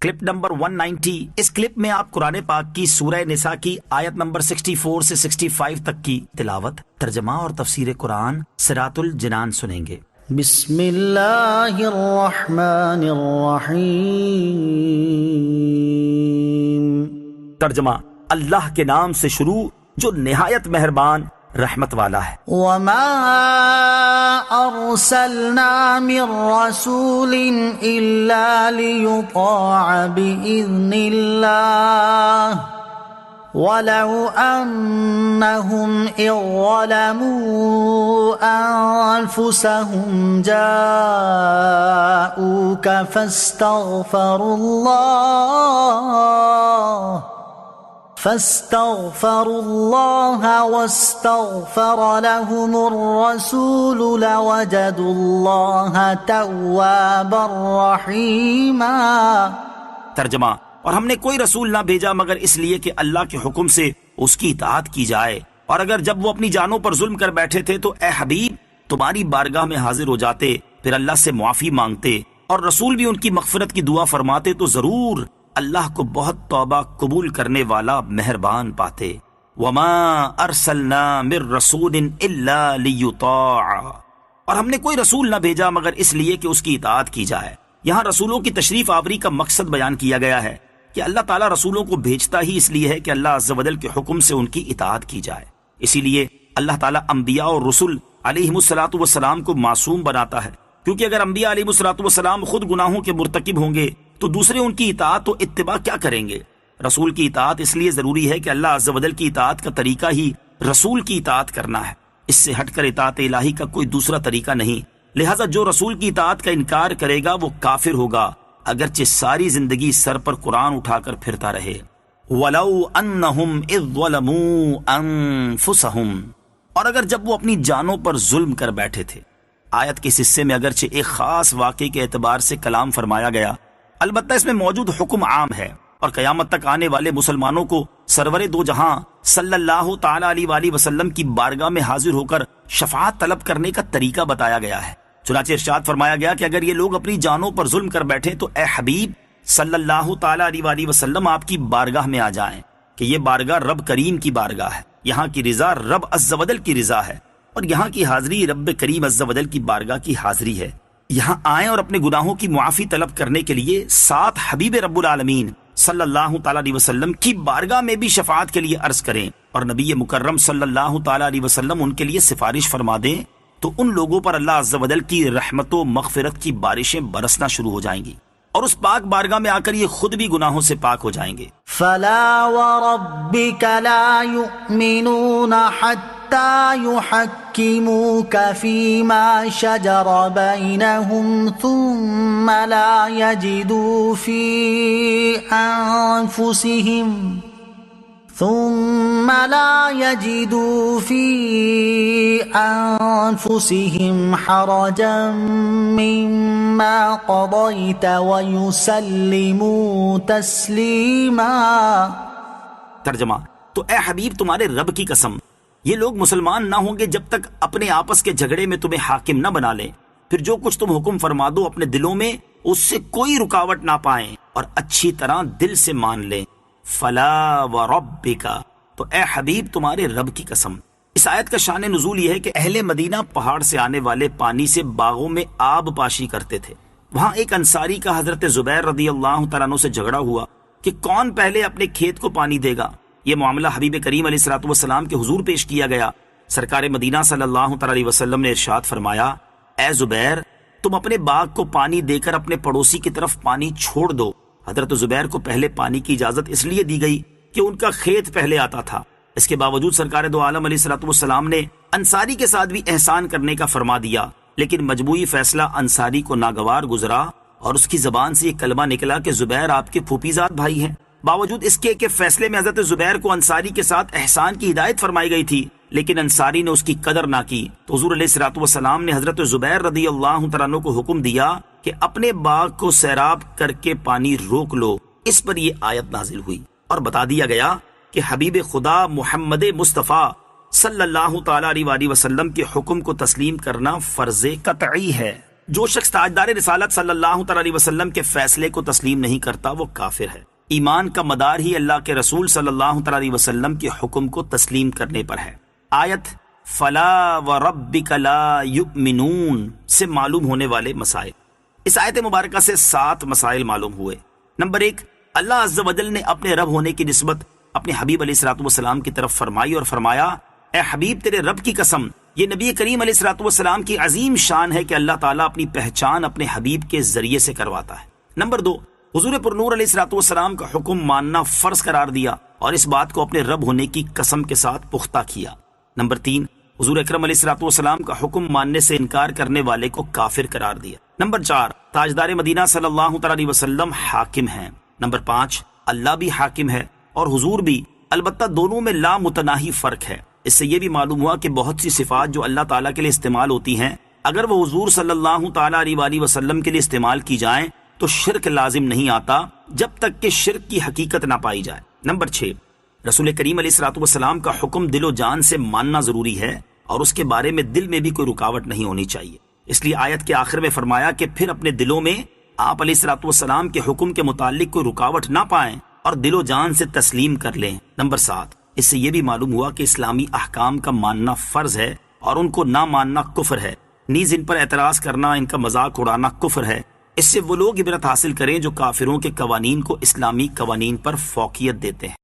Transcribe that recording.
Clip number 190۔ اس clip میں آپ قرآن پاک کی سورہ نساء کی آیت نمبر 64 سے 65 تک کی تلاوت، ترجمہ اور تفسیر قرآن صراط الجنان سنیں گے۔ بسم اللہ الرحمن الرحیم۔ ترجمہ، اللہ کے نام سے شروع جو نہایت مہربان رحمت والا ہے۔ وما ارسلنا من رسول الا ليطاع باذن الله ولو انهم اذ ظلموا انفسهم جاءوك فاستغفروا الله واستغفر لهم الرسول لوجدوا الله توابا رحيما۔ ترجمہ، اور ہم نے کوئی رسول نہ بھیجا مگر اس لیے کہ اللہ کے حکم سے اس کی اطاعت کی جائے، اور اگر جب وہ اپنی جانوں پر ظلم کر بیٹھے تھے تو اے حبیب تمہاری بارگاہ میں حاضر ہو جاتے، پھر اللہ سے معافی مانگتے اور رسول بھی ان کی مغفرت کی دعا فرماتے تو ضرور اللہ کو بہت توبہ قبول کرنے والا مہربان پاتے۔ وما ارسلنا من رسول الا لیطاع، اور ہم نے کوئی رسول نہ بھیجا مگر اس لیے کہ اس کی اطاعت کی جائے۔ یہاں رسولوں کی تشریف آوری کا مقصد بیان کیا گیا ہے کہ اللہ تعالیٰ رسولوں کو بھیجتا ہی اس لیے ہے کہ اللہ عز و جل کے حکم سے ان کی اطاعت کی جائے۔ اسی لیے اللہ تعالیٰ انبیاء اور رسل علیہم الصلاۃ والسلام کو معصوم بناتا ہے، کیونکہ اگر انبیاء علیہم الصلاۃ والسلام خود گناہوں کے مرتکب ہوں گے تو دوسرے ان کی اطاعت و اتباع کیا کریں گے؟ رسول کی اطاعت اس لیے ضروری ہے کہ اللہ عز و جل کی اطاعت کا طریقہ ہی رسول کی اطاعت کرنا ہے، اس سے ہٹ کر اطاعت الہی کا کوئی دوسرا طریقہ نہیں۔ لہٰذا جو رسول کی اطاعت کا انکار کرے گا وہ کافر ہوگا، اگرچہ ساری زندگی سر پر قرآن اٹھا کر پھرتا رہے۔ وَلَوْ أَنَّهُمْ إِذْ ظَلَمُوا أَنفُسَهُمْ، اور اگر جب وہ اپنی جانوں پر ظلم کر بیٹھے تھے۔ آیت کے اس حصے میں اگرچہ ایک خاص واقعے کے اعتبار سے کلام فرمایا گیا، البتہ اس میں موجود حکم عام ہے اور قیامت تک آنے والے مسلمانوں کو سرور دو جہاں صلی اللہ تعالی علیہ وآلہ وسلم کی بارگاہ میں حاضر ہو کر شفاعت طلب کرنے کا طریقہ بتایا گیا ہے۔ چنانچہ ارشاد فرمایا گیا کہ اگر یہ لوگ اپنی جانوں پر ظلم کر بیٹھے تو اے حبیب صلی اللہ تعالی علیہ وآلہ وسلم آپ کی بارگاہ میں آ جائیں، کہ یہ بارگاہ رب کریم کی بارگاہ ہے، یہاں کی رضا رب عز و جل کی رضا ہے، اور یہاں کی حاضری رب کریم عز و جل کی بارگاہ کی حاضری ہے۔ یہاں آئیں اور اپنے گناہوں کی معافی طلب کرنے کے لیے ساتھ حبیب رب العالمین صلی اللہ تعالی علیہ وسلم کی بارگاہ میں بھی شفاعت کے لیے عرض کریں، اور نبی مکرم صلی اللہ تعالی علیہ وسلم ان کے لیے سفارش فرما دیں، تو ان لوگوں پر اللہ عز و جل کی رحمت و مغفرت کی بارشیں برسنا شروع ہو جائیں گی، اور اس پاک بارگاہ میں آ کر یہ خود بھی گناہوں سے پاک ہو جائیں گے۔ فلا وربك لا يؤمنون حتى يحكموك فيما شجر بينهم ثم لا يجدوا في أنفسهم حرجا مما قضيت ويسلموا تسليما۔ ترجمہ، تو اے حبیب تمہارے رب کی قسم یہ لوگ مسلمان نہ ہوں گے جب تک اپنے آپس کے جھگڑے میں تمہیں حاکم نہ بنا لیں، پھر جو کچھ تم حکم فرما دو اپنے دلوں میں اس سے کوئی رکاوٹ نہ پائیں اور اچھی طرح دل سے مان لیں۔ فلا وربک، تو اے حبیب تمہارے رب کی قسم۔ اس آیت کا شان نزول یہ ہے کہ اہل مدینہ پہاڑ سے آنے والے پانی سے باغوں میں آب پاشی کرتے تھے۔ وہاں ایک انصاری کا حضرت زبیر رضی اللہ تعالیٰ عنہ سے جھگڑا ہوا کہ کون پہلے اپنے کھیت کو پانی دے گا۔ یہ معاملہ حبیب کریم علیہ الصلوۃ والسلام کے حضور پیش کیا گیا۔ سرکار مدینہ صلی اللہ تعالیٰ علیہ وسلم نے ارشاد فرمایا، اے زبیر تم اپنے باغ کو پانی دے کر اپنے پڑوسی کی طرف پانی چھوڑ دو۔ حضرت زبیر کو پہلے پانی کی اجازت اس لیے دی گئی کہ ان کا کھیت پہلے آتا تھا۔ اس کے باوجود سرکار دو عالم علیہ الصلوۃ والسلام نے انصاری کے ساتھ بھی احسان کرنے کا فرما دیا، لیکن مجموعی فیصلہ انصاری کو ناگوار گزرا اور اس کی زبان سے یہ کلمہ نکلا کہ زبیر آپ کے پھوپھی زاد بھائی ہیں۔ باوجود اس کے کہ فیصلے میں حضرت زبیر کو انصاری کے ساتھ احسان کی ہدایت فرمائی گئی تھی، لیکن انصاری نے اس کی قدر نہ کی، تو حضور علیہ الصلوۃ والسلام نے حضرت زبیر رضی اللہ تعالیٰ عنہ کو حکم دیا کہ اپنے باغ کو سیراب کر کے پانی روک لو۔ اس پر یہ آیت نازل ہوئی اور بتا دیا گیا کہ حبیب خدا محمد مصطفیٰ صلی اللہ تعالی علیہ وآلہ وسلم کے حکم کو تسلیم کرنا فرض قطعی ہے۔ جو شخص تاجدار رسالت صلی اللہ تعالی علیہ وسلم کے فیصلے کو تسلیم نہیں کرتا وہ کافر ہے۔ ایمان کا مدار ہی اللہ کے رسول صلی اللہ تعالی علیہ وسلم کے حکم کو تسلیم کرنے پر ہے۔ آیت فلا وربک لا یؤمنون سے معلوم ہونے والے مسائل۔ اس آیت مبارکہ سے 7 مسائل معلوم ہوئے۔ نمبر 1، اللہ عز و جل نے اپنے رب ہونے کی نسبت اپنے حبیب علیہ الصلوۃ والسلام کی طرف فرمائی اور فرمایا اے حبیب تیرے رب کی قسم، یہ نبی کریم علیہ الصلوۃ والسلام کی عظیم شان ہے کہ اللہ تعالیٰ اپنی پہچان اپنے حبیب کے ذریعے سے کرواتا ہے۔ نمبر 2، حضور پر نور علیہ الصلوۃ والسلام کا حکم ماننا فرض قرار دیا اور اس بات کو اپنے رب ہونے کی قسم کے ساتھ پختہ کیا۔ نمبر 3، حضور اکرم علیہ الصلوۃ والسلام کا حکم ماننے سے انکار کرنے والے کو کافر قرار دیا۔ نمبر 4، تاجدار مدینہ صلی اللہ تعالی علیہ وسلم حاکم ہیں۔ نمبر 5، اللہ بھی حاکم ہے اور حضور بھی، البتہ دونوں میں لا متناہی فرق ہے۔ اس سے یہ بھی معلوم ہوا کہ بہت سی صفات جو اللہ تعالیٰ کے لیے استعمال ہوتی ہیں اگر وہ حضور صلی اللہ تعالی علیہ وآلہ وسلم کے لیے استعمال کی جائیں تو شرک لازم نہیں آتا جب تک کہ شرک کی حقیقت نہ پائی جائے۔ نمبر 6، رسول کریم علیہ الصلوۃ والسلام کا حکم دل و جان سے ماننا ضروری ہے اور اس کے بارے میں دل میں بھی کوئی رکاوٹ نہیں ہونی چاہیے۔ اس لیے آیت کے آخر میں فرمایا کہ پھر اپنے دلوں میں آپ علیہ الصلوۃ والسلام کے حکم کے متعلق کوئی رکاوٹ نہ پائیں اور دل و جان سے تسلیم کر لیں۔ نمبر 7، اس سے یہ بھی معلوم ہوا کہ اسلامی احکام کا ماننا فرض ہے اور ان کو نہ ماننا کفر ہے، نیز ان پر اعتراض کرنا، ان کا مذاق اڑانا کفر ہے۔ اس سے وہ لوگ عبرت حاصل کریں جو کافروں کے قوانین کو اسلامی قوانین پر فوقیت دیتے ہیں۔